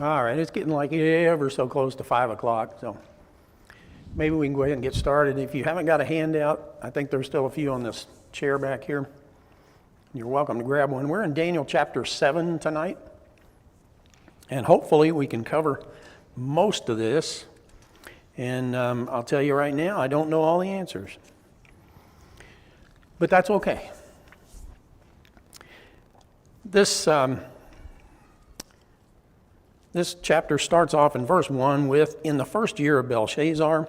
All right, it's getting like ever so close to 5 o'clock, so maybe we can go ahead and get started. If you haven't got a handout, I think there's still a few on this chair back here. You're welcome to grab one. We're in Daniel chapter 7 tonight, and hopefully we can cover most of this. And I'll tell you right now, I don't know all the answers, but that's okay. This chapter starts off in verse 1 with, "In the first year of Belshazzar,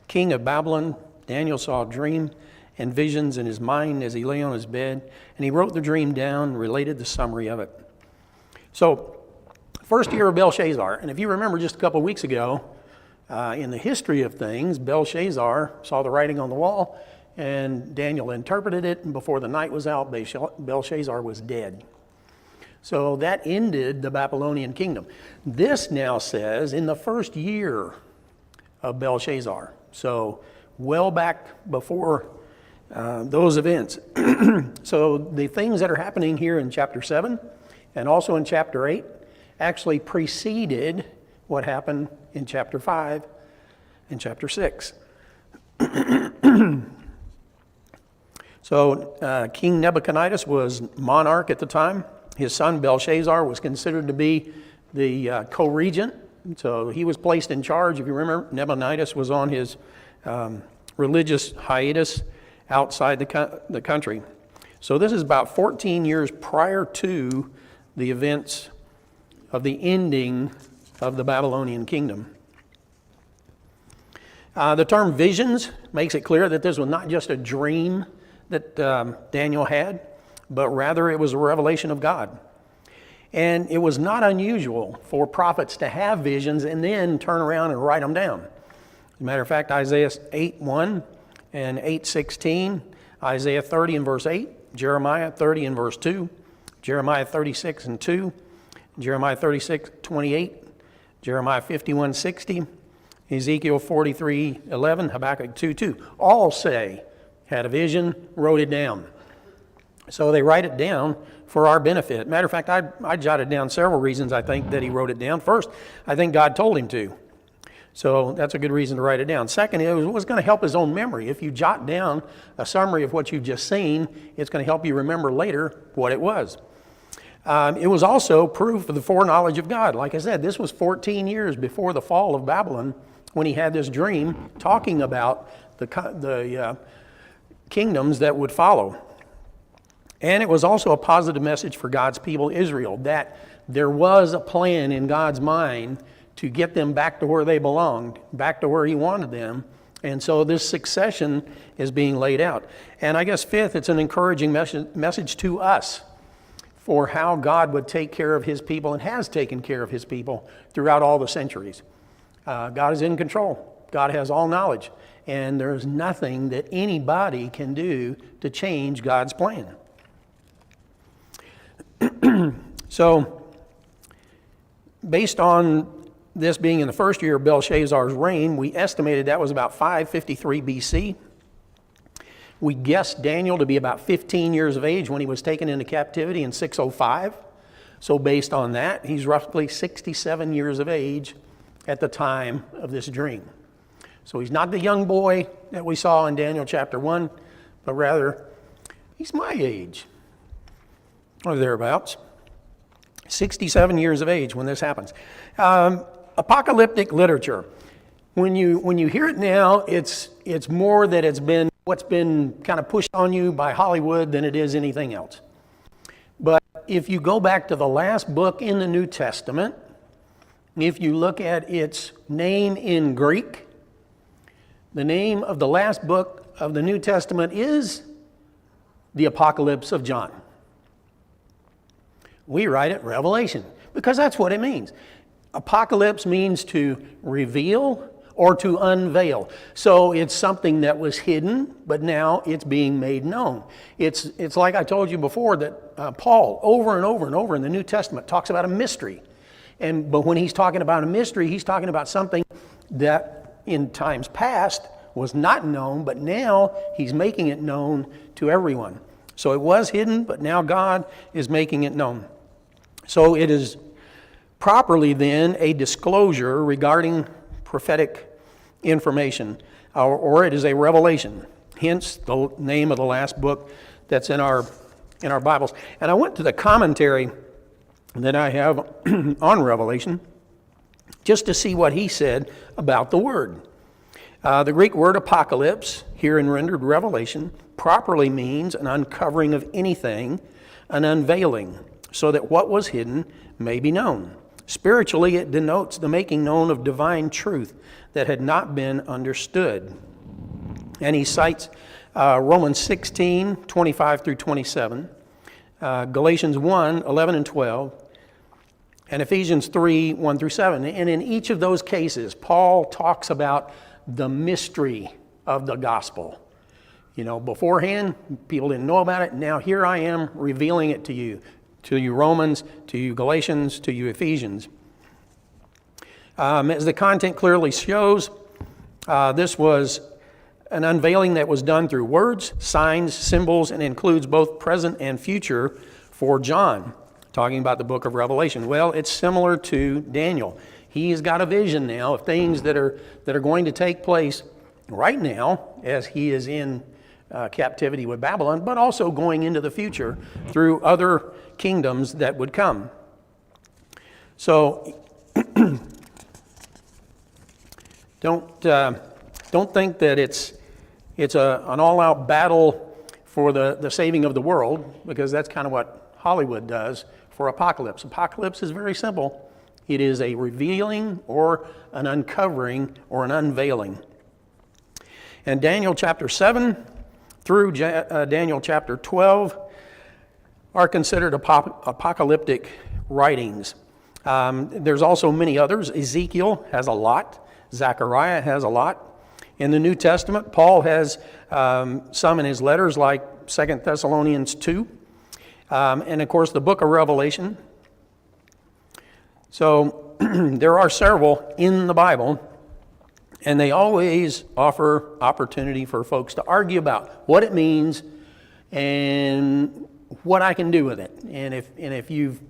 king of Babylon, Daniel saw a dream and visions in his mind as he lay on his bed, and he wrote the dream down and related the summary of it." So, first year of Belshazzar. And if you remember just a couple of weeks ago, in the history of things, Belshazzar saw the writing on the wall, and Daniel interpreted it, and before the night was out, Belshazzar was dead. So that ended the Babylonian kingdom. This now says in the first year of Belshazzar. So well back before those events. So the things that are happening here in chapter 7 and also in chapter 8 actually preceded what happened in chapter 5 and chapter 6. So King Nebuchadnezzar was monarch at the time. His son Belshazzar was considered to be the co-regent, so he was placed in charge. If you remember, Nebuchadnezzar was on his religious hiatus outside the country. So this is about 14 years prior to the events of the ending of the Babylonian kingdom. The term visions makes it clear that this was not just a dream that Daniel had, but rather it was a revelation of God. And it was not unusual for prophets to have visions and then turn around and write them down. As a matter of fact, Isaiah 8:1 and 8:16, Isaiah 30 and verse 8, Jeremiah 30 and verse 2, Jeremiah 36 and 2, Jeremiah 36:28, Jeremiah 51:60, Ezekiel 43:11, Habakkuk 2:2, all say, had a vision, wrote it down. So they write it down for our benefit. Matter of fact, I jotted down several reasons I think that he wrote it down. First, I think God told him to. So that's a good reason to write it down. Second, it was going to help his own memory. If you jot down a summary of what you've just seen, it's going to help you remember later what it was. It was also proof of the foreknowledge of God. Like I said, this was 14 years before the fall of Babylon when he had this dream talking about the kingdoms that would follow. And it was also a positive message for God's people, Israel, that there was a plan in God's mind to get them back to where they belonged, back to where he wanted them. And so this succession is being laid out. And I guess fifth, it's an encouraging message to us for how God would take care of his people and has taken care of his people throughout all the centuries. God is in control. God has all knowledge, and there's nothing that anybody can do to change God's plan. So, based on this being in the first year of Belshazzar's reign, we estimated that was about 553 BC. We guessed Daniel to be about 15 years of age when he was taken into captivity in 605. So based on that, he's roughly 67 years of age at the time of this dream. So he's not the young boy that we saw in Daniel chapter 1, but rather he's my age, or thereabouts. 67 years of age when this happens. Apocalyptic literature. When you hear it now, it's more that it's been what's been kind of pushed on you by Hollywood than it is anything else. But if you go back to the last book in the New Testament, if you look at its name in Greek, the name of the last book of the New Testament is the Apocalypse of John. We write it Revelation because that's what it means. Apocalypse means to reveal or to unveil. So it's something that was hidden, but now it's being made known. It's like I told you before that Paul over and over and over in the New Testament talks about a mystery. But when he's talking about a mystery, he's talking about something that in times past was not known, but now he's making it known to everyone. So it was hidden, but now God is making it known. So it is properly then a disclosure regarding prophetic information, or it is a revelation, hence the name of the last book that's in our Bibles. And I went to the commentary that I have on Revelation just to see what he said about the word. The Greek word apocalypse, here in rendered revelation, properly means an uncovering of anything, an unveiling, so that what was hidden may be known. Spiritually, it denotes the making known of divine truth that had not been understood. And he cites Romans 16, 25 through 27, Galatians 1, 11 and 12, and Ephesians 3, 1 through 7. And in each of those cases, Paul talks about the mystery of the gospel. You know, beforehand, people didn't know about it. Now here I am revealing it to you Romans, to you Galatians, to you Ephesians. As the content clearly shows, this was an unveiling that was done through words, signs, symbols, and includes both present and future for John, talking about the book of Revelation. Well, it's similar to Daniel. He's got a vision now of things that are going to take place right now as he is in captivity with Babylon, but also going into the future through other kingdoms that would come. So don't think that it's an all-out battle for the saving of the world, because that's kind of what Hollywood does for apocalypse. Apocalypse is very simple. It is a revealing or an uncovering or an unveiling. And Daniel chapter 7 through Daniel chapter 12 are considered apocalyptic writings. There's also many others. Ezekiel has a lot. Zechariah has a lot. In the New Testament, Paul has some in his letters, like 2 Thessalonians 2. And of course, the book of Revelation. So there are several in the Bible, and they always offer opportunity for folks to argue about what it means and what I can do with it. And if you've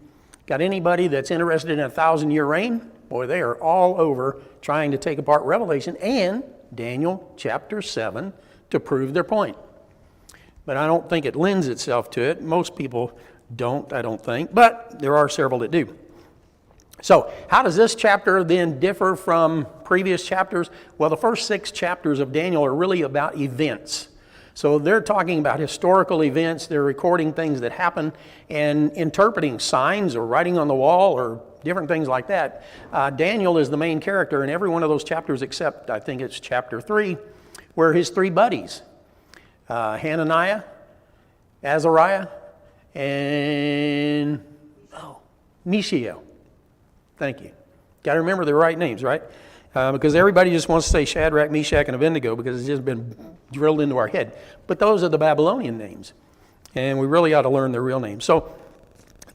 got anybody that's interested in a 1,000-year reign, boy, they are all over trying to take apart Revelation and Daniel chapter 7 to prove their point. But I don't think it lends itself to it. Most people don't, I don't think, but there are several that do. So how does this chapter then differ from previous chapters? Well, the first 6 chapters of Daniel are really about events. So they're talking about historical events. They're recording things that happen and interpreting signs or writing on the wall or different things like that. Daniel is the main character in every one of those chapters except, I think it's chapter 3, where his 3 buddies, Hananiah, Azariah, and Mishael. Thank you. Got to remember the right names, right? because everybody just wants to say Shadrach, Meshach, and Abednego because it's just been drilled into our head. But those are the Babylonian names, and we really ought to learn their real names. So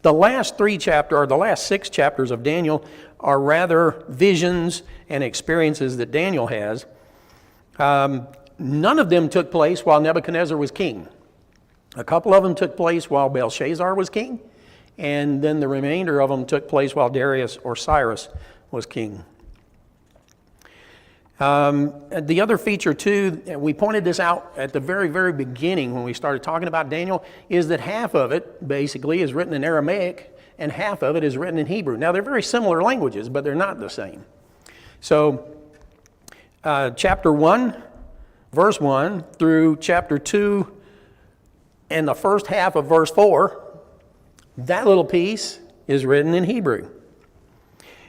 the last 6 chapters of Daniel are rather visions and experiences that Daniel has. None of them took place while Nebuchadnezzar was king. A couple of them took place while Belshazzar was king, and then the remainder of them took place while Darius or Cyrus was king. The other feature too, we pointed this out at the very, very beginning when we started talking about Daniel, is that half of it basically is written in Aramaic and half of it is written in Hebrew. Now they're very similar languages, but they're not the same. So chapter 1, verse 1 through chapter 2 and the first half of verse 4, that little piece is written in Hebrew.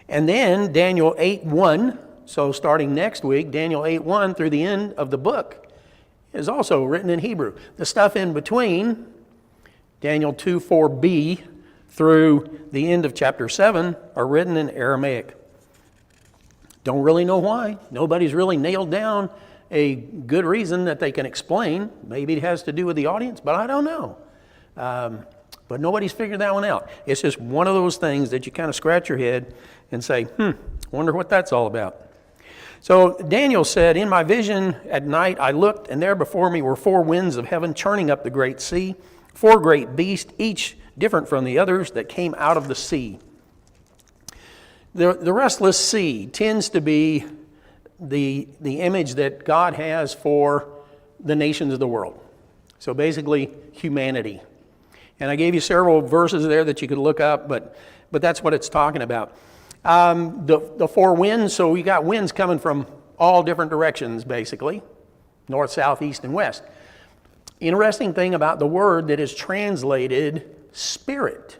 And then Daniel 8:1, so starting next week, Daniel 8:1 through the end of the book is also written in Hebrew. The stuff in between, Daniel 2:4b through the end of chapter 7, are written in Aramaic. Don't really know why. Nobody's really nailed down a good reason that they can explain. Maybe it has to do with the audience, but I don't know. But nobody's figured that one out. It's just one of those things that you kind of scratch your head and say, wonder what that's all about. So Daniel said, in my vision at night I looked, and there before me were 4 winds of heaven churning up the great sea, 4 great beasts, each different from the others, that came out of the sea. The restless sea tends to be the image that God has for the nations of the world. So basically, humanity. And I gave you several verses there that you could look up, but that's what it's talking about. The 4 winds, so we got winds coming from all different directions, basically. North, south, east, and west. Interesting thing about the word that is translated spirit.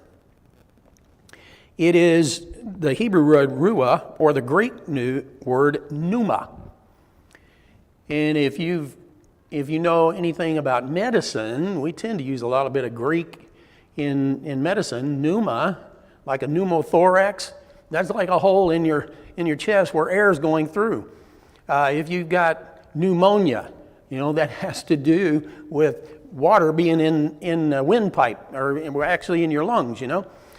It is the Hebrew word ruah, or the Greek word pneuma. And if you know anything about medicine, we tend to use a lot of bit of Greek in medicine. Pneuma, like a pneumothorax, that's like a hole in your chest where air is going through. If you've got pneumonia, that has to do with water being in a windpipe, or actually in your lungs,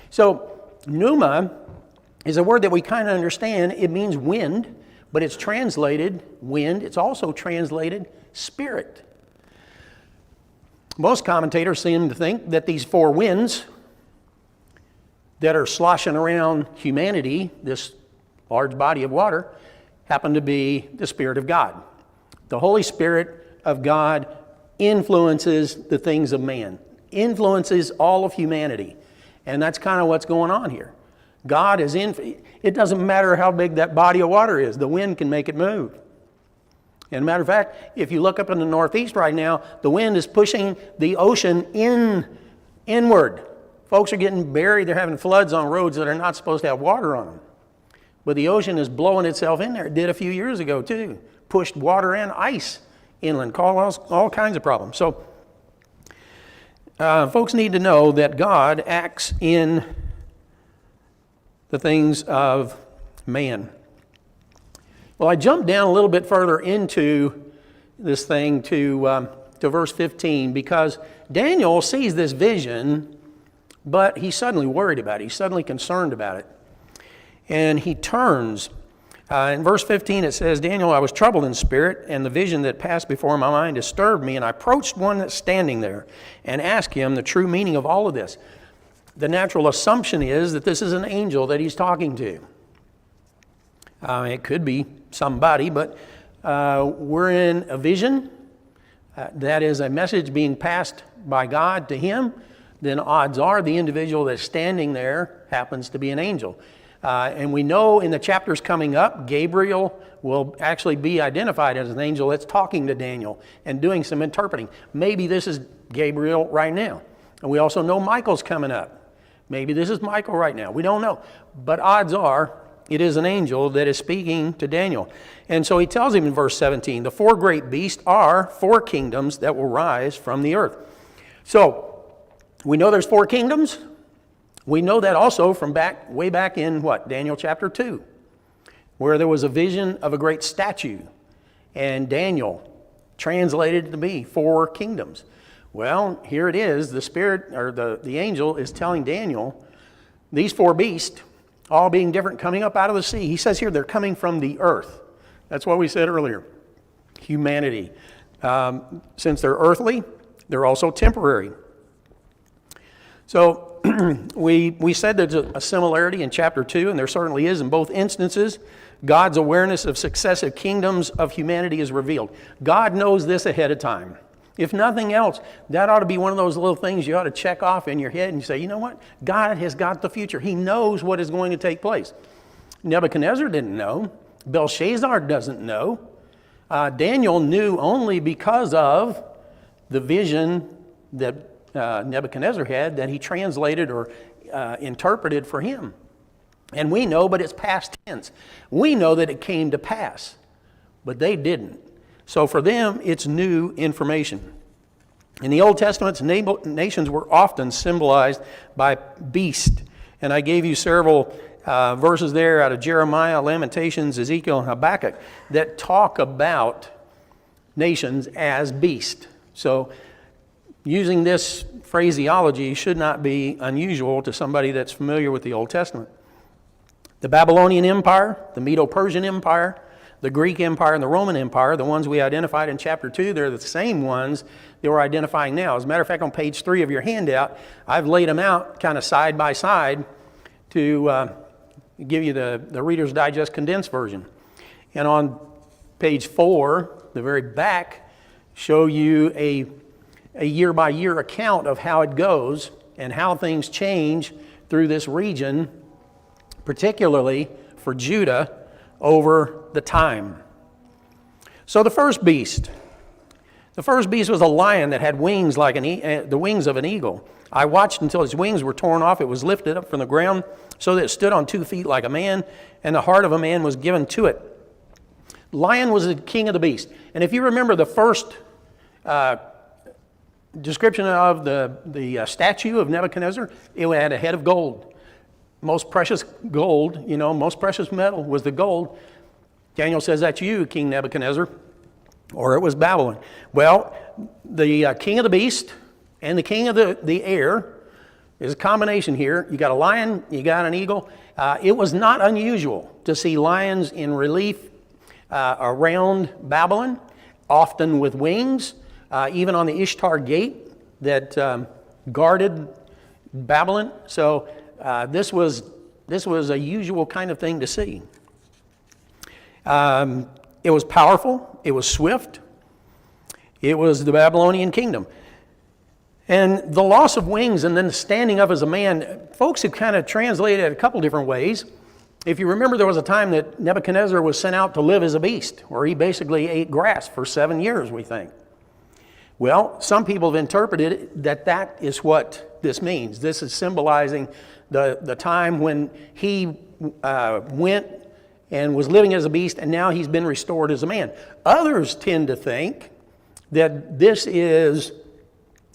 So pneuma is a word that we kind of understand. It means wind, but it's translated wind. It's also translated spirit. Most commentators seem to think that these 4 winds that are sloshing around humanity, this large body of water, happen to be the Spirit of God. The Holy Spirit of God influences the things of man, influences all of humanity. And that's kind of what's going on here. God is it doesn't matter how big that body of water is, the wind can make it move. And a matter of fact, if you look up in the northeast right now, the wind is pushing the ocean inward. Folks are getting buried, they're having floods on roads that are not supposed to have water on them. But the ocean is blowing itself in there. It did a few years ago too. Pushed water and ice inland, caused all kinds of problems. So folks need to know that God acts in the things of man. Well, I jumped down a little bit further into this thing to verse 15 because Daniel sees this vision, but he's suddenly worried about it. He's suddenly concerned about it. And he turns. In verse 15 it says, Daniel, I was troubled in spirit, and the vision that passed before my mind disturbed me, and I approached one that's standing there and asked him the true meaning of all of this. The natural assumption is that this is an angel that he's talking to. It could be somebody, but we're in a vision. That is a message being passed by God to him. Then odds are the individual that's standing there happens to be an angel. And we know in the chapters coming up, Gabriel will actually be identified as an angel that's talking to Daniel and doing some interpreting. Maybe this is Gabriel right now. And we also know Michael's coming up. Maybe this is Michael right now. We don't know. But odds are it is an angel that is speaking to Daniel. And so he tells him in verse 17, the 4 great beasts are 4 kingdoms that will rise from the earth. So we know there's 4 kingdoms. We know that also from way back in Daniel chapter 2, where there was a vision of a great statue, and Daniel translated it to be 4 kingdoms. Well, here it is. The spirit, or the angel, is telling Daniel, these 4 beasts, all being different, coming up out of the sea. He says here they're coming from the earth. That's what we said earlier. Humanity. Since they're earthly, they're also temporary. So we said there's a similarity in chapter 2, and there certainly is in both instances. God's awareness of successive kingdoms of humanity is revealed. God knows this ahead of time. If nothing else, that ought to be one of those little things you ought to check off in your head and say, you know what? God has got the future. He knows what is going to take place. Nebuchadnezzar didn't know. Belshazzar doesn't know. Daniel knew only because of the vision that Nebuchadnezzar had that he translated or interpreted for him. And we know, but it's past tense. We know that it came to pass, but they didn't. So for them, it's new information. In the Old Testament, nations were often symbolized by beast. And I gave you several verses there out of Jeremiah, Lamentations, Ezekiel, and Habakkuk that talk about nations as beast. So using this phraseology should not be unusual to somebody that's familiar with the Old Testament. The Babylonian Empire, the Medo-Persian Empire, the Greek Empire, and the Roman Empire, the ones we identified in chapter 2, they're the same ones that we're identifying now. As a matter of fact, on page 3 of your handout, I've laid them out kind of side by side to give you the Reader's Digest condensed version. And on page 4, the very back, show you a year-by-year account of how it goes and how things change through this region, particularly for Judah, over the time. So the first beast was a lion that had wings like the wings of an eagle. I watched until his wings were torn off. It was lifted up from the ground so that it stood on 2 feet like a man, and the heart of a man was given to it. Lion was the king of the beast. And if you remember the first description of the statue of Nebuchadnezzar, it had a head of gold. Most precious gold, most precious metal was the gold. Daniel says, that's you, King Nebuchadnezzar, or it was Babylon. Well, the king of the beast and the king of the air is a combination here. You got a lion, you got an eagle. It was not unusual to see lions in relief around Babylon, often with wings, even on the Ishtar gate that guarded Babylon. So this was a usual kind of thing to see. It was powerful. It was swift. It was the Babylonian kingdom. And the loss of wings and then the standing up as a man, folks have kind of translated it a couple different ways. If you remember, there was a time that Nebuchadnezzar was sent out to live as a beast, where he basically ate grass for 7 years, we think. Well, some people have interpreted that is what this means. This is symbolizing the time when he went and was living as a beast, and now he's been restored as a man. Others tend to think that this is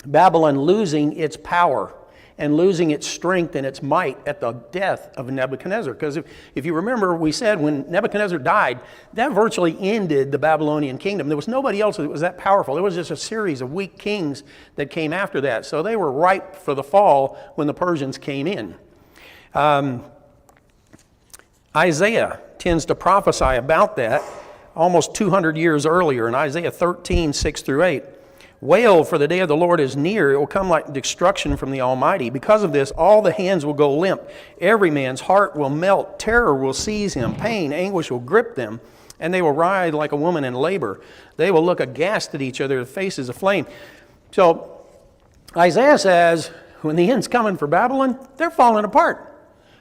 Babylon losing its power and losing its strength and its might at the death of Nebuchadnezzar. Because if you remember, we said when Nebuchadnezzar died, that virtually ended the Babylonian kingdom. There was nobody else that was that powerful. There was just a series of weak kings that came after that. So they were ripe for the fall when the Persians came in. Isaiah tends to prophesy about that almost 200 years earlier in Isaiah 13, 6 through 8. Wail, for the day of the Lord is near. It will come like destruction from the Almighty. Because of this, all the hands will go limp. Every man's heart will melt. Terror will seize him. Pain, anguish will grip them. And they will writhe like a woman in labor. They will look aghast at each other, their faces aflame. So Isaiah says, when the end's coming for Babylon, they're falling apart.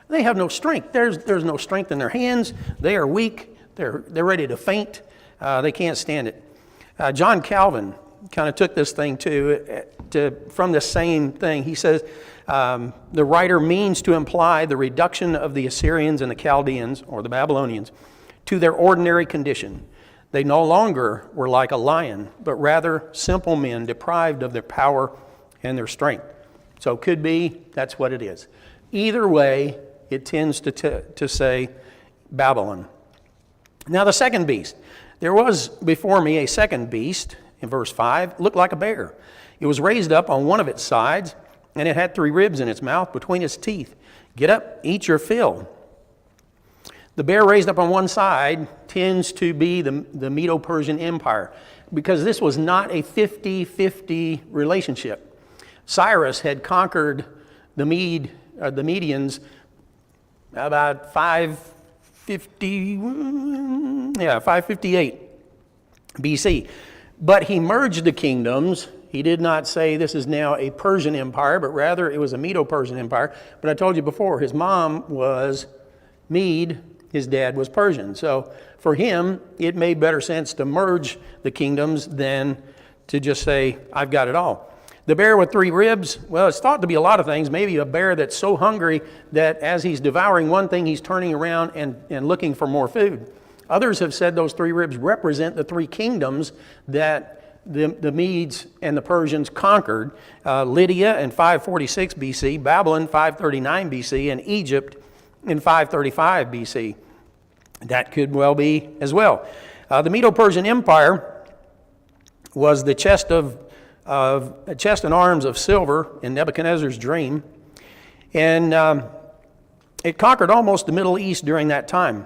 They have no strength. There's no strength in their hands. They are weak. They're ready to faint. They can't stand it. John Calvin kind of took this thing from the same thing. He says the writer means to imply the reduction of the Assyrians and the Chaldeans, or the Babylonians, to their ordinary condition. They no longer were like a lion, but rather simple men deprived of their power and their strength. So could be that's what it is. Either way, it tends to say Babylon. Now the second beast. There was before me a second beast, in verse 5, looked like a bear. It was raised up on one of its sides, and it had 3 ribs in its mouth between its teeth. Get up, eat your fill. The bear raised up on one side tends to be the Medo-Persian Empire, because this was not a 50-50 relationship. Cyrus had conquered the Medians about 558 BC. But he merged the kingdoms. He did not say this is now a Persian empire, but rather it was a Medo-Persian empire. But I told you before, his mom was Mede, his dad was Persian. So for him, it made better sense to merge the kingdoms than to just say, I've got it all. The bear with 3 ribs, well, it's thought to be a lot of things. Maybe a bear that's so hungry that as he's devouring one thing, he's turning around and looking for more food. Others have said those 3 ribs represent the 3 kingdoms that the Medes and the Persians conquered. Lydia in 546 BC, Babylon 539 BC, and Egypt in 535 BC. That could well be as well. The Medo-Persian Empire was the chest and arms of silver in Nebuchadnezzar's dream, and it conquered almost the Middle East during that time.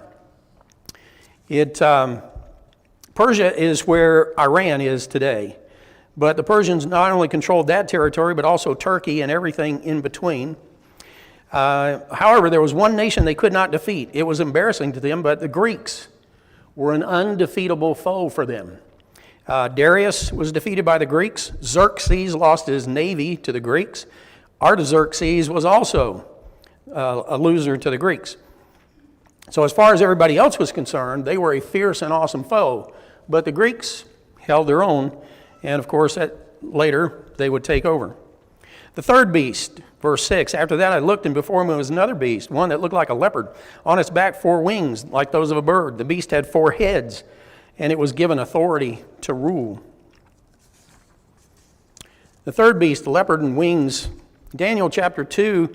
Persia is where Iran is today, but the Persians not only controlled that territory, but also Turkey and everything in between. However, there was one nation they could not defeat. It was embarrassing to them, but the Greeks were an undefeatable foe for them. Darius was defeated by the Greeks. Xerxes lost his navy to the Greeks. Artaxerxes was also a loser to the Greeks. So as far as everybody else was concerned, they were a fierce and awesome foe. But the Greeks held their own, and of course later they would take over. The third beast, verse 6, after that I looked, and before me was another beast, one that looked like a leopard. On its back 4 wings, like those of a bird. The beast had 4 heads, and it was given authority to rule. The third beast, the leopard and wings, Daniel chapter 2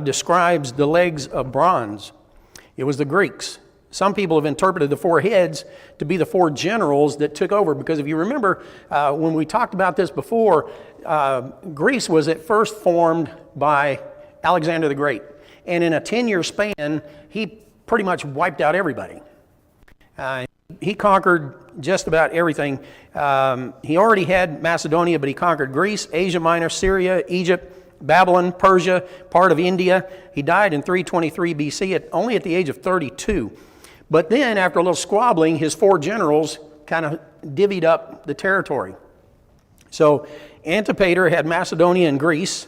describes the legs of bronze. It was the Greeks. Some people have interpreted the 4 heads to be the 4 generals that took over, because if you remember when we talked about this before, Greece was at first formed by Alexander the Great. And in a 10-year span, he pretty much wiped out everybody. He conquered just about everything. He already had Macedonia, but he conquered Greece, Asia Minor, Syria, Egypt, Babylon, Persia, part of India. He died in 323 BC, only at the age of 32. But then, after a little squabbling, his 4 generals kind of divvied up the territory. So Antipater had Macedonia and Greece.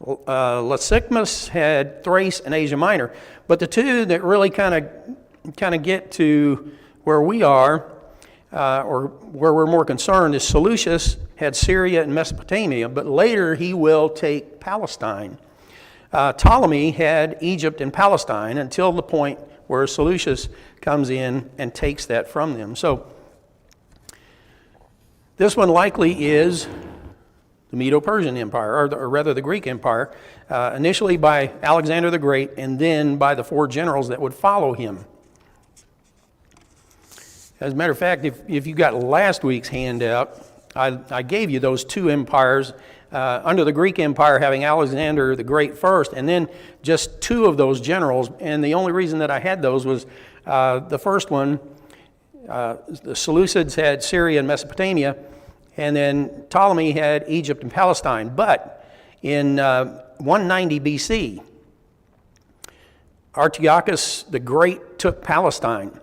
Lysimachus had Thrace and Asia Minor. But the 2 that really kind of get to where we are, or where we're more concerned, is Seleucus had Syria and Mesopotamia, but later he will take Palestine. Ptolemy had Egypt and Palestine until the point where Seleucus comes in and takes that from them. So this one likely is the Medo-Persian Empire, or rather the Greek Empire, initially by Alexander the Great, and then by the 4 generals that would follow him. As a matter of fact, if you got last week's handout, I gave you those 2 empires, under the Greek Empire having Alexander the Great first, and then just 2 of those generals. And the only reason that I had those was the first one, the Seleucids had Syria and Mesopotamia, and then Ptolemy had Egypt and Palestine. But in 190 BC, Antiochus the Great took Palestine.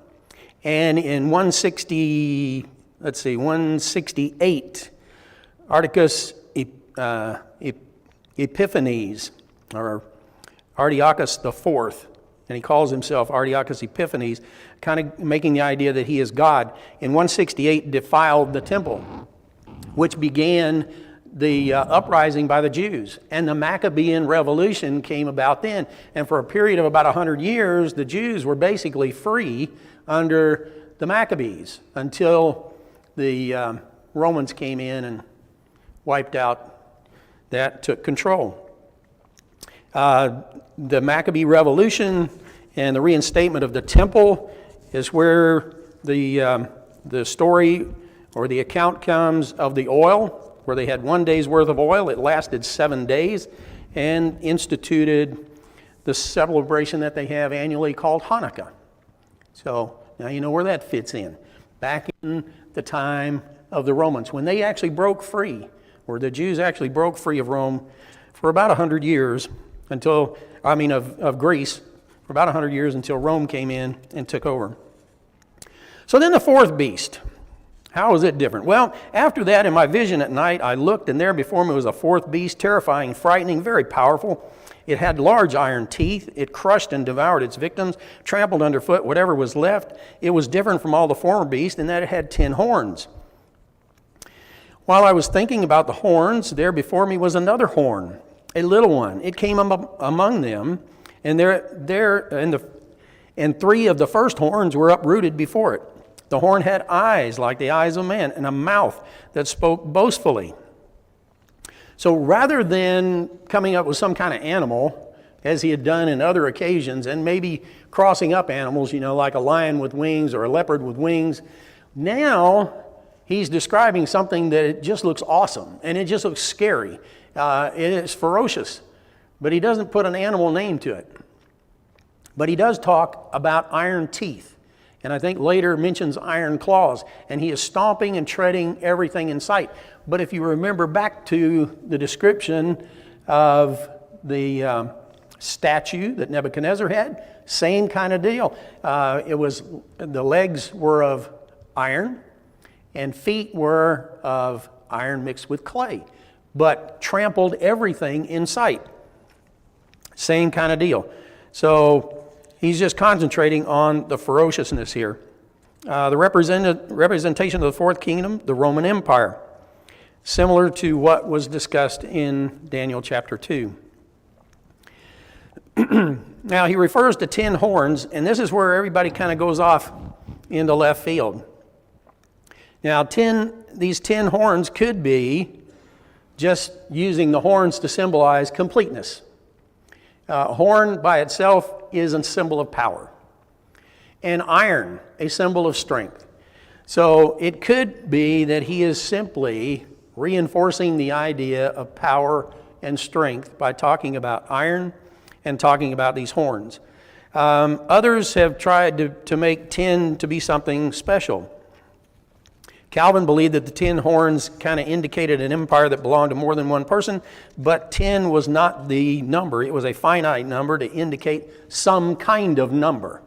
And in 168, Antiochus Epiphanes, or Antiochus IV, and he calls himself Antiochus Epiphanes, kind of making the idea that he is God, in 168 defiled the temple, which began the uprising by the Jews. And the Maccabean Revolution came about then. And for a period of about 100 years, the Jews were basically free under the Maccabees until the Romans came in and wiped out that, took control. The Maccabee Revolution and the reinstatement of the temple is where the story or the account comes of the oil, where they had 1 day's worth of oil. It lasted 7 days and instituted the celebration that they have annually called Hanukkah. So now you know where that fits in. Back in the time of the Romans, when they actually broke free, or the Jews actually broke free of Rome for about 100 years of Greece, for about 100 years until Rome came in and took over. So then the fourth beast. How is it different? Well, after that, in my vision at night, I looked, and there before me was a fourth beast, terrifying, frightening, very powerful. It had large iron teeth. It crushed and devoured its victims, trampled underfoot whatever was left. It was different from all the former beasts in that it had 10 horns. While I was thinking about the horns, there before me was another horn, a little one. It came among them, and three of the first horns were uprooted before it. The horn had eyes like the eyes of man, and a mouth that spoke boastfully. So rather than coming up with some kind of animal, as he had done in other occasions, and maybe crossing up animals, like a lion with wings or a leopard with wings, now he's describing something that it just looks awesome, and it just looks scary. It is ferocious, but he doesn't put an animal name to it. But he does talk about iron teeth. And I think later mentions iron claws, and he is stomping and treading everything in sight. But if you remember back to the description of the statue that Nebuchadnezzar had, same kind of deal. The legs were of iron, and feet were of iron mixed with clay, but trampled everything in sight. Same kind of deal. So he's just concentrating on the ferociousness here. The representation of the fourth kingdom, the Roman Empire, similar to what was discussed in Daniel chapter 2. Now he refers to 10 horns, and this is where everybody kind of goes off into left field. Now these 10 horns could be just using the horns to symbolize completeness. Horn by itself is a symbol of power, and iron a symbol of strength. So it could be that he is simply reinforcing the idea of power and strength by talking about iron and talking about these horns. Others have tried to make 10 to be something special. Calvin believed that the 10 horns kind of indicated an empire that belonged to more than one person, but 10 was not the number. It was a finite number to indicate some kind of number.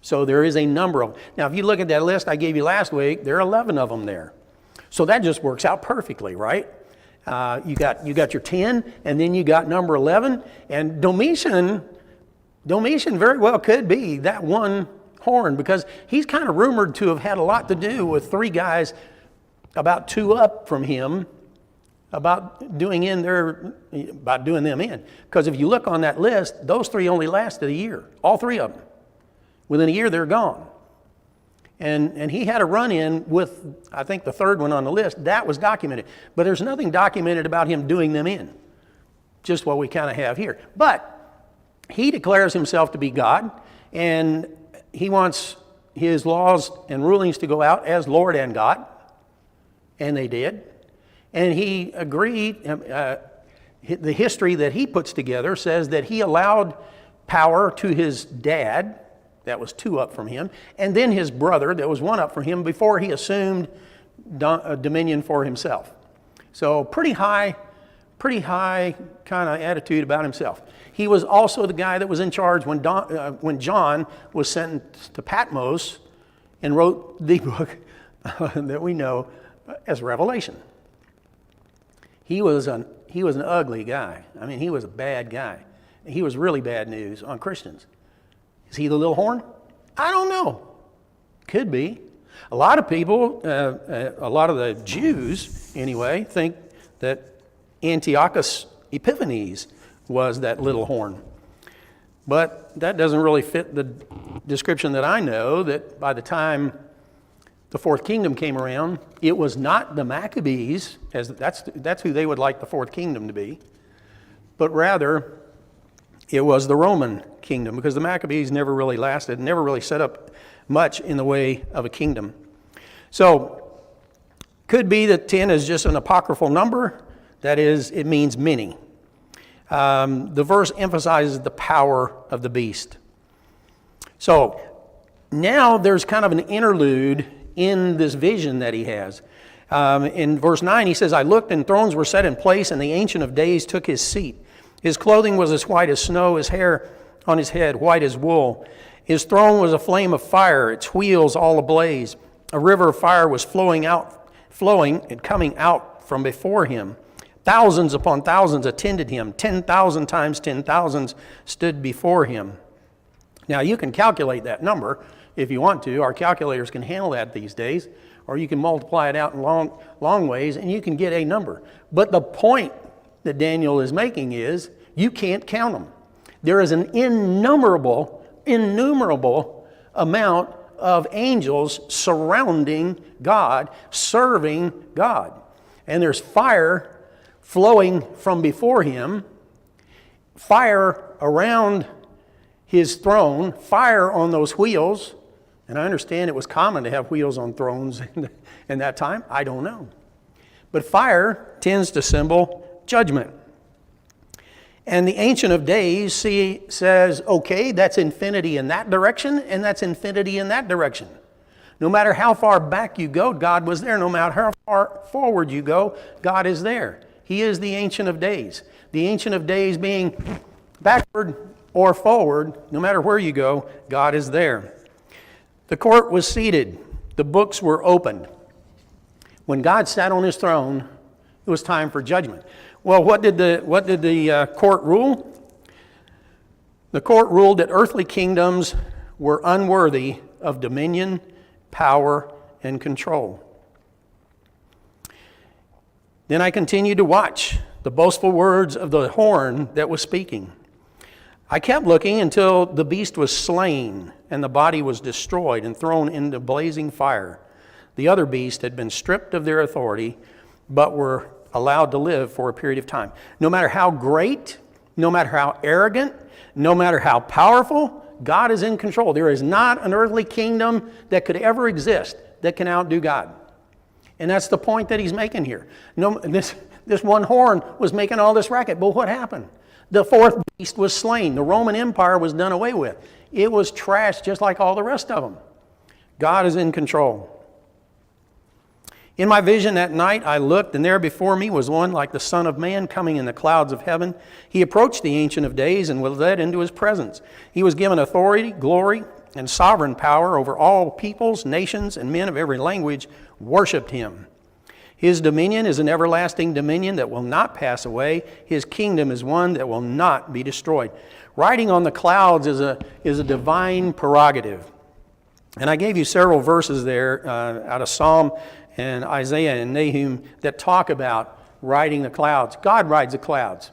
So there is a number of them. Now, if you look at that list I gave you last week, there are 11 of them there. So that just works out perfectly, right? You got your 10, and then you got number 11, and Domitian very well could be that one horn, because he's kind of rumored to have had a lot to do with three guys about 2 up from him about doing them in. Because if you look on that list, those 3 only lasted a year, all 3 of them. Within a year, they're gone. And he had a run-in with, I think, the 3rd one on the list. That was documented. But there's nothing documented about him doing them in, just what we kind of have here. But he declares himself to be God, and he wants his laws and rulings to go out as Lord and God, and they did. And he agreed, the history that he puts together says that he allowed power to his dad, that was 2 up from him, and then his brother, that was 1 up from him, before he assumed dominion for himself. So pretty high kind of attitude about himself. He was also the guy that was in charge when John was sentenced to Patmos and wrote the book that we know as Revelation. He was an ugly guy. I mean, he was a bad guy. He was really bad news on Christians. Is he the little horn? I don't know. Could be. A lot of people, a lot of the Jews anyway, think that Antiochus Epiphanes was that little horn. But that doesn't really fit the description that I know, that by the time the fourth kingdom came around, it was not the Maccabees, as that's who they would like the fourth kingdom to be, but rather it was the Roman kingdom, because the Maccabees never really lasted, never really set up much in the way of a kingdom. So, could be that 10 is just an apocryphal number. That is, it means many. The verse emphasizes the power of the beast. So, now there's kind of an interlude in this vision that he has. In verse 9, he says, I looked, and thrones were set in place, and the Ancient of Days took his seat. His clothing was as white as snow, his hair on his head white as wool. His throne was a flame of fire, its wheels all ablaze. A river of fire was flowing and coming out from before him. Thousands upon thousands attended him. 10,000 times 10,000 stood before him. Now, you can calculate that number if you want to. Our calculators can handle that these days. Or you can multiply it out in long ways, and you can get a number. But the point that Daniel is making is, you can't count them. There is an innumerable amount of angels surrounding God, serving God. And there's fire flowing from before him, fire around his throne, fire on those wheels. And I understand it was common to have wheels on thrones in that time. I don't know. But fire tends to symbol judgment. And the Ancient of Days says, okay, that's infinity in that direction, and that's infinity in that direction. No matter how far back you go, God was there. No matter how far forward you go, God is there. He is the Ancient of Days. The Ancient of Days being backward or forward, no matter where you go, God is there. The court was seated. The books were opened. When God sat on his throne, it was time for judgment. Well, what did the court rule? The court ruled that earthly kingdoms were unworthy of dominion, power, and control. Then I continued to watch the boastful words of the horn that was speaking. I kept looking until the beast was slain and the body was destroyed and thrown into blazing fire. The other beasts had been stripped of their authority, but were allowed to live for a period of time. No matter how great, no matter how arrogant, no matter how powerful, God is in control. There is not an earthly kingdom that could ever exist that can outdo God. And that's the point that he's making here. This one horn was making all this racket, but what happened? The fourth beast was slain. The Roman Empire was done away with. It was trashed just like all the rest of them. God is in control. In my vision that night, I looked, and there before me was one like the Son of Man coming in the clouds of heaven. He approached the Ancient of Days and was led into his presence. He was given authority, glory, and sovereign power over all peoples, nations, and men of every language worshipped him. His dominion is an everlasting dominion that will not pass away. His kingdom is one that will not be destroyed. Riding on the clouds is a divine prerogative. And I gave you several verses there out of Psalm and Isaiah and Nahum that talk about riding the clouds. God rides the clouds.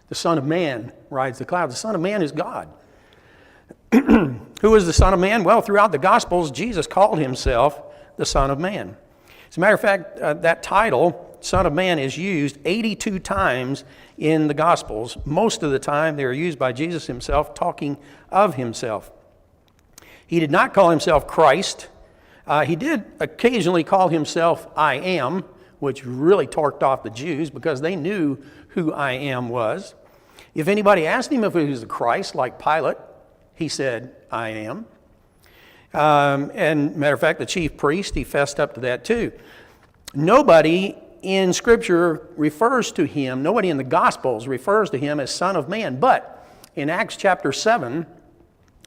The Son of Man rides the clouds. The Son of Man is God. Who is the Son of Man? Well, throughout the Gospels, Jesus called himself the Son of Man. As a matter of fact, that title, Son of Man, is used 82 times in the Gospels. Most of the time, they are used by Jesus himself, talking of himself. He did not call himself Christ. He did occasionally call himself I Am, which really torqued off the Jews because they knew who I Am was. If anybody asked him if he was the Christ, like Pilate, he said, I am. And matter of fact, the chief priest, he fessed up to that too. Nobody in Scripture refers to him, nobody in the Gospels refers to him as Son of Man. But in Acts chapter 7,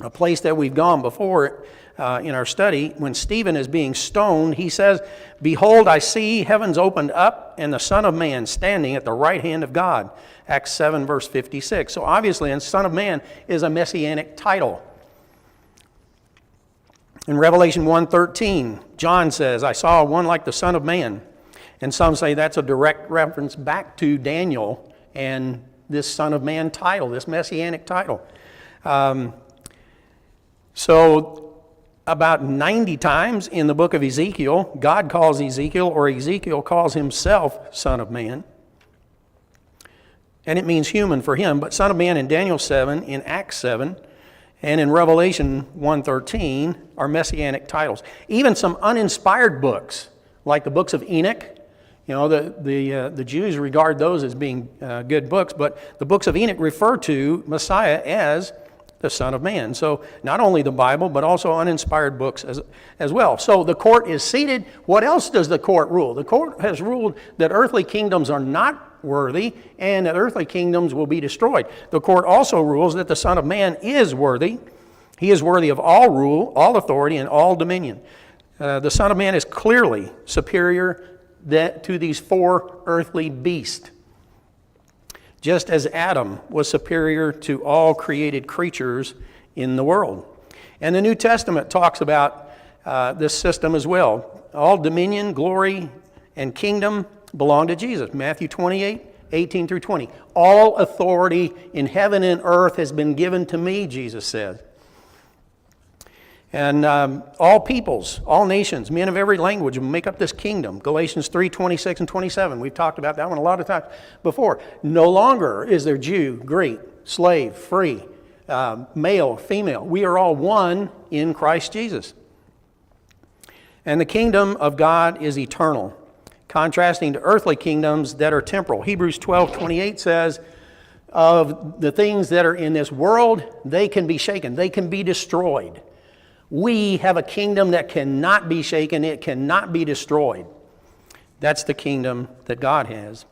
a place that we've gone before in our study, when Stephen is being stoned, he says, Behold, I see heavens opened up and the Son of Man standing at the right hand of God. Acts 7, verse 56. So obviously, and Son of Man is a messianic title. In Revelation 1:13, John says, I saw one like the Son of Man. And some say that's a direct reference back to Daniel and this Son of Man title, this messianic title. So about 90 times in the book of Ezekiel, God calls Ezekiel, or Ezekiel calls himself Son of Man. And it means human for him. But Son of Man in Daniel 7, in Acts 7, and in Revelation 1:13 are messianic titles. Even some uninspired books, like the books of Enoch. You know, the Jews regard those as being good books, but the books of Enoch refer to Messiah as the Son of Man. So not only the Bible, but also uninspired books as well. So the court is seated. What else does the court rule? The court has ruled that earthly kingdoms are not worthy and that earthly kingdoms will be destroyed. The court also rules that the Son of Man is worthy. He is worthy of all rule, all authority, and all dominion. The Son of Man is clearly superior to these four earthly beasts, just as Adam was superior to all created creatures in the world. And the New Testament talks about this system as well. All dominion, glory, and kingdom belong to Jesus. Matthew 28:18 through 20. All authority in heaven and earth has been given to me, Jesus said. And all peoples, all nations, men of every language will make up this kingdom. Galatians 3:26 and 27. We've talked about that one a lot of times before. No longer is there Jew, Greek, slave, free, male, female. We are all one in Christ Jesus. And the kingdom of God is eternal, contrasting to earthly kingdoms that are temporal. Hebrews 12:28 says, of the things that are in this world, they can be shaken, they can be destroyed. We have a kingdom that cannot be shaken, it cannot be destroyed. That's the kingdom that God has.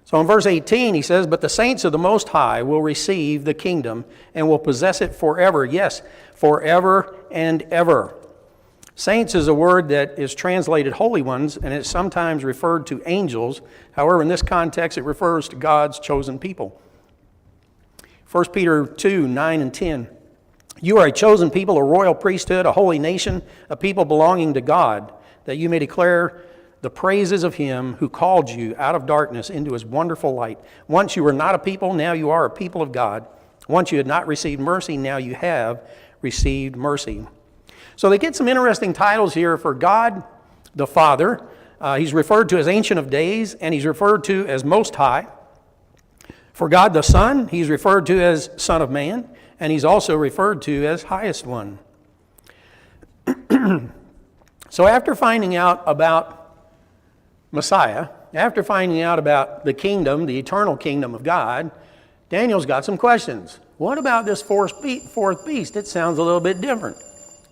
So in verse 18 he says, but the saints of the Most High will receive the kingdom and will possess it forever. Yes, forever and ever. Saints is a word that is translated holy ones, and it's sometimes referred to angels. However, in this context, it refers to God's chosen people. 1 Peter 2:9 and 10. You are a chosen people, a royal priesthood, a holy nation, a people belonging to God, that you may declare the praises of him who called you out of darkness into his wonderful light. Once you were not a people, now you are a people of God. Once you had not received mercy, now you have received mercy. So they get some interesting titles here for God the Father. He's referred to as Ancient of Days, and he's referred to as Most High. For God the Son, he's referred to as Son of Man, and he's also referred to as Highest One. So after finding out about Messiah, after finding out about the kingdom, the eternal kingdom of God, Daniel's got some questions. What about this fourth beast? It sounds a little bit different.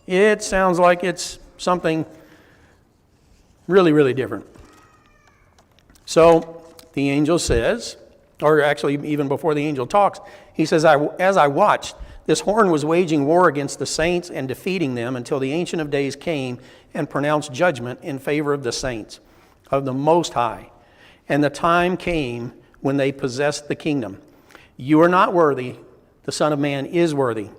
It sounds like it's something really, really different. So the angel says, or actually even before the angel talks, he says, as I watched, this horn was waging war against the saints and defeating them until the Ancient of Days came and pronounced judgment in favor of the saints of the Most High. And the time came when they possessed the kingdom. You are not worthy, the Son of Man is worthy.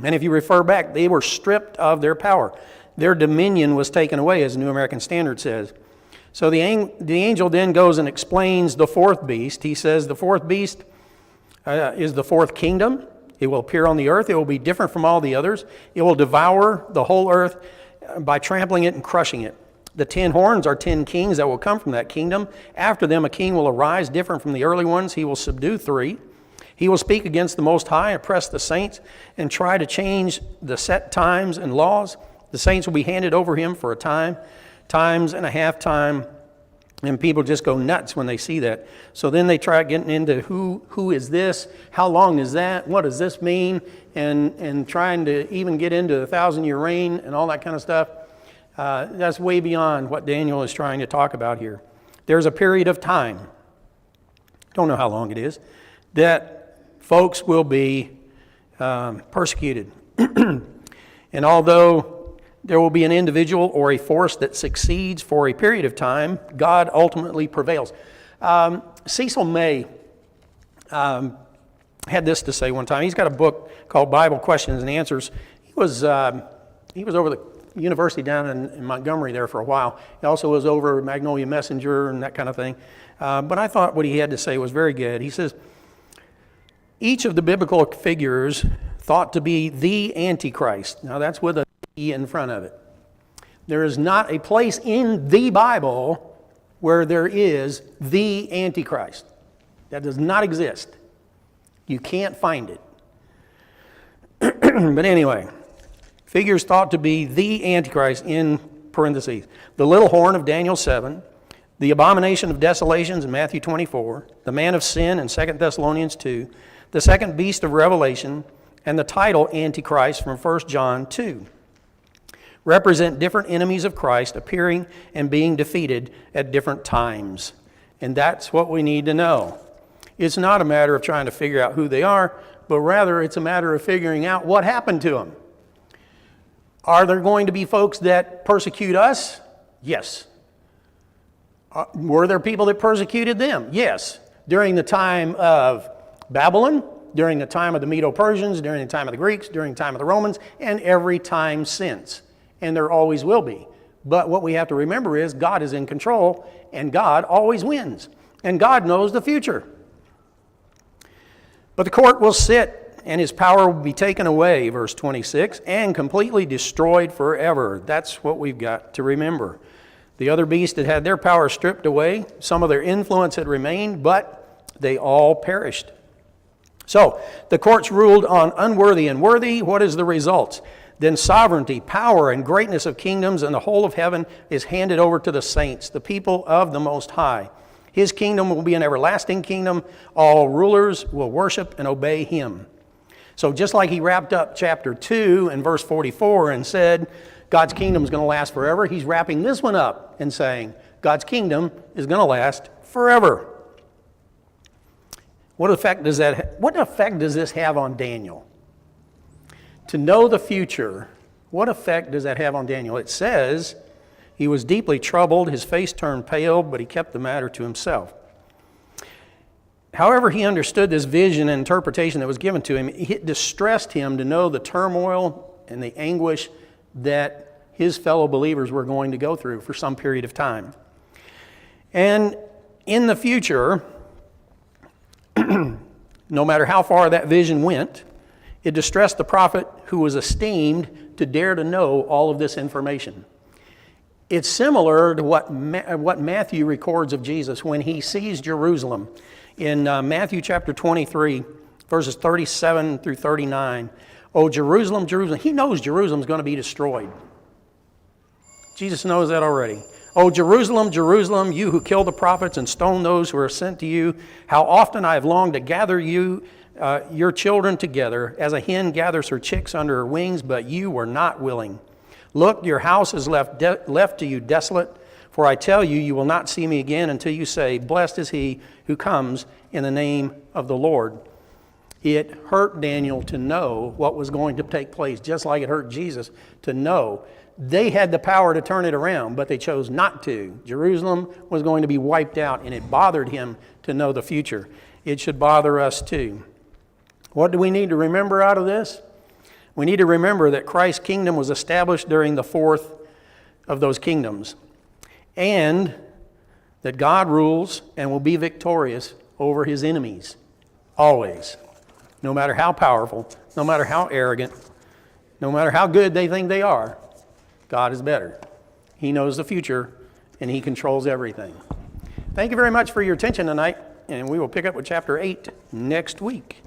And if you refer back, they were stripped of their power. Their dominion was taken away, as the New American Standard says. So the angel then goes and explains the fourth beast. He says the fourth beast is the fourth kingdom. It will appear on the earth. It will be different from all the others. It will devour the whole earth by trampling it and crushing it. The 10 horns are 10 kings that will come from that kingdom. After them a king will arise different from the early ones. He will subdue 3. He will speak against the Most High, oppress the saints, and try to change the set times and laws. The saints will be handed over him for a time, times and a half time, and people just go nuts when they see that. So then they try getting into who is this, how long is that, what does this mean, and trying to even get into the 1,000-year reign and all that kind of stuff. That's way beyond what Daniel is trying to talk about here. There's a period of time, don't know how long it is, that folks will be persecuted. And although there will be an individual or a force that succeeds for a period of time, God ultimately prevails. Cecil May had this to say one time. He's got a book called Bible Questions and Answers. He was over the university down in Montgomery there for a while. He also was over Magnolia Messenger and that kind of thing. But I thought what he had to say was very good. He says, each of the biblical figures thought to be the Antichrist. Now that's with a E in front of it. There is not a place in the Bible where there is the Antichrist. That does not exist. You can't find it. But anyway, figures thought to be the Antichrist in parentheses. The little horn of Daniel 7, the abomination of desolations in Matthew 24, the man of sin in 2 Thessalonians 2, the second beast of Revelation, and the title Antichrist from 1 John 2 represent different enemies of Christ appearing and being defeated at different times. And that's what we need to know. It's not a matter of trying to figure out who they are, but rather it's a matter of figuring out what happened to them. Are there going to be folks that persecute us? Yes. Were there people that persecuted them? Yes. During the time of Babylon, during the time of the Medo-Persians, during the time of the Greeks, during the time of the Romans, and every time since. And there always will be. But what we have to remember is God is in control, and God always wins. And God knows the future. But the court will sit, and his power will be taken away, verse 26, and completely destroyed forever. That's what we've got to remember. The other beasts had their power stripped away. Some of their influence had remained, but they all perished. So, the courts ruled on unworthy and worthy. What is the result? Then sovereignty, power, and greatness of kingdoms and the whole of heaven is handed over to the saints, the people of the Most High. His kingdom will be an everlasting kingdom. All rulers will worship and obey him. So just like he wrapped up chapter 2 and verse 44 and said, God's kingdom is going to last forever, he's wrapping this one up and saying, God's kingdom is going to last forever. What effect does this have on Daniel? To know the future, what effect does that have on Daniel? It says, he was deeply troubled, his face turned pale, but he kept the matter to himself. However he understood this vision and interpretation that was given to him, it distressed him to know the turmoil and the anguish that his fellow believers were going to go through for some period of time. And in the future, no matter how far that vision went, it distressed the prophet who was esteemed to dare to know all of this information. It's similar to what Matthew records of Jesus when he sees Jerusalem. In Matthew chapter 23, verses 37 through 39, "Oh, Jerusalem, Jerusalem." He knows Jerusalem's going to be destroyed. Jesus knows that already. "Oh, Jerusalem, Jerusalem, you who kill the prophets and stone those who are sent to you, how often I have longed to gather you, your children together, as a hen gathers her chicks under her wings, but you were not willing. Look, your house is left to you desolate, for I tell you, you will not see me again until you say, blessed is he who comes in the name of the Lord." It hurt Daniel to know what was going to take place, just like it hurt Jesus to know. They had the power to turn it around, but they chose not to. Jerusalem was going to be wiped out, and it bothered him to know the future. It should bother us too. What do we need to remember out of this? We need to remember that Christ's kingdom was established during the fourth of those kingdoms, and that God rules and will be victorious over his enemies, always. No matter how powerful, no matter how arrogant, no matter how good they think they are, God is better. He knows the future, and he controls everything. Thank you very much for your attention tonight, and we will pick up with chapter 8 next week.